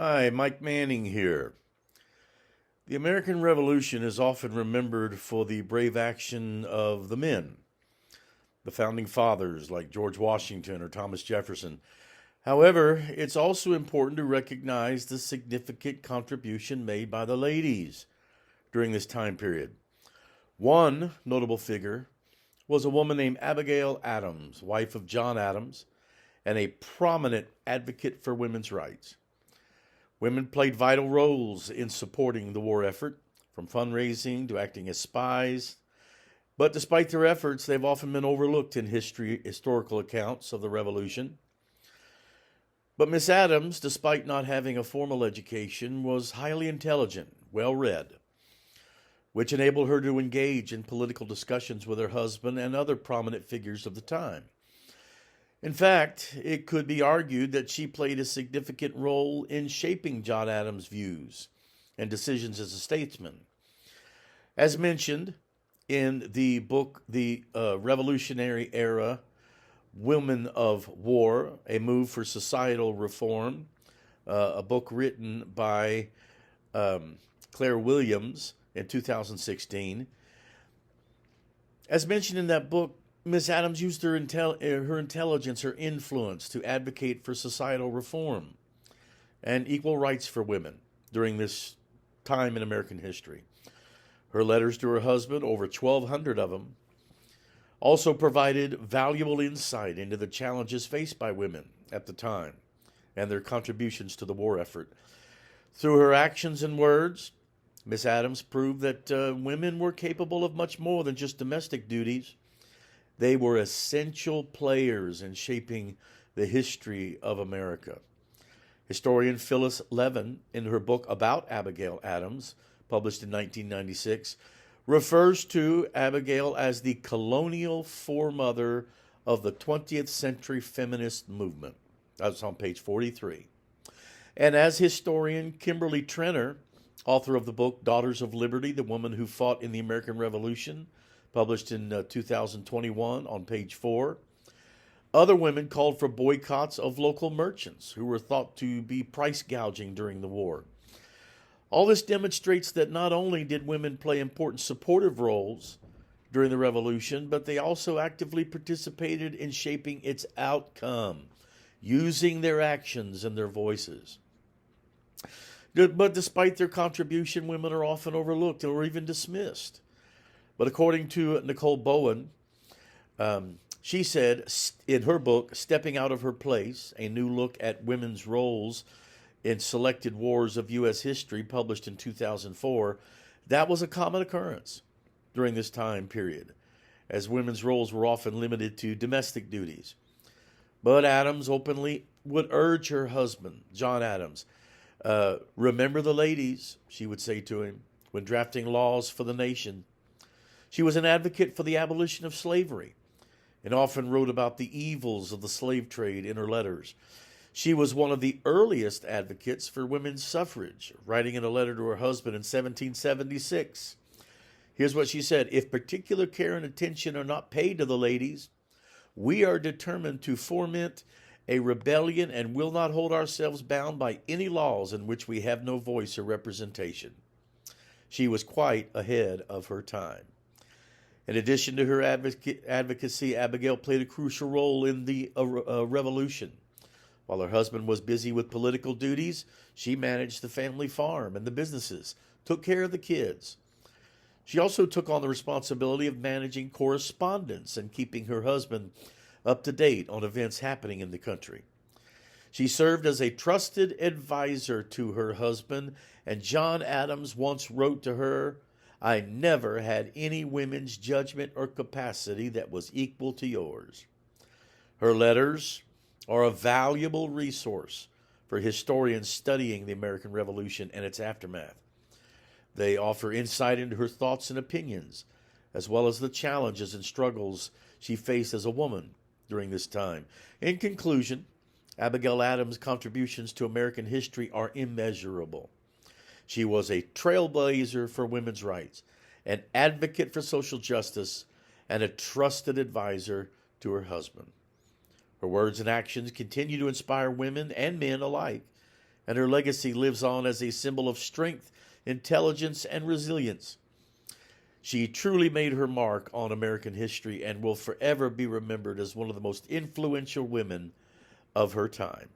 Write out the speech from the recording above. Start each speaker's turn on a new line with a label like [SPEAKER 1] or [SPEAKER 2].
[SPEAKER 1] Hi, Mike Manning here. The American Revolution is often remembered for the brave action of the men, the founding fathers like George Washington or Thomas Jefferson. However, it's also important to recognize the significant contribution made by the ladies during this time period. One notable figure was a woman named Abigail Adams, wife of John Adams, and a prominent advocate for women's rights. Women played vital roles in supporting the war effort, from fundraising to acting as spies. But despite their efforts, they've often been overlooked in historical accounts of the Revolution. But Miss Adams, despite not having a formal education, was highly intelligent, well-read, which enabled her to engage in political discussions with her husband and other prominent figures of the time. In fact, it could be argued that she played a significant role in shaping John Adams' views and decisions as a statesman. As mentioned in the book, The Revolutionary Era, Women of War, A Move for Societal Reform, a book written by Claire Williams in 2016. As mentioned in that book, Miss Adams used her intelligence, her influence, to advocate for societal reform and equal rights for women during this time in American history. Her letters to her husband, over 1,200 of them, also provided valuable insight into the challenges faced by women at the time and their contributions to the war effort. Through her actions and words, Miss Adams proved that women were capable of much more than just domestic duties. They were essential players in shaping the history of America. Historian Phyllis Levin, in her book about Abigail Adams, published in 1996, refers to Abigail as the colonial foremother of the 20th century feminist movement. That's on page 43. And as historian Kimberly Trenner, author of the book Daughters of Liberty, The Woman Who Fought in the American Revolution, published in 2021 on page 4. Other women called for boycotts of local merchants who were thought to be price gouging during the war. All this demonstrates that not only did women play important supportive roles during the Revolution, but they also actively participated in shaping its outcome, using their actions and their voices. But despite their contribution, women are often overlooked or even dismissed. But according to Nicole Bowen, she said in her book, Stepping Out of Her Place, A New Look at Women's Roles in Selected Wars of U.S. History, published in 2004, that was a common occurrence during this time period, as women's roles were often limited to domestic duties. But Adams openly would urge her husband, John Adams, remember the ladies, she would say to him, when drafting laws for the nation. She was an advocate for the abolition of slavery and often wrote about the evils of the slave trade in her letters. She was one of the earliest advocates for women's suffrage, writing in a letter to her husband in 1776. Here's what she said: "If particular care and attention are not paid to the ladies, we are determined to foment a rebellion and will not hold ourselves bound by any laws in which we have no voice or representation." She was quite ahead of her time. In addition to her advocacy, Abigail played a crucial role in the Revolution. While her husband was busy with political duties, she managed the family farm and the businesses, took care of the kids. She also took on the responsibility of managing correspondence and keeping her husband up to date on events happening in the country. She served as a trusted advisor to her husband, and John Adams once wrote to her, "I never had any women's judgment or capacity that was equal to yours." Her letters are a valuable resource for historians studying the American Revolution and its aftermath. They offer insight into her thoughts and opinions, as well as the challenges and struggles she faced as a woman during this time. In conclusion, Abigail Adams' contributions to American history are immeasurable. She was a trailblazer for women's rights, an advocate for social justice, and a trusted advisor to her husband. Her words and actions continue to inspire women and men alike and her legacy lives on as a symbol of strength, intelligence, and resilience. She truly made her mark on American history and will forever be remembered as one of the most influential women of her time.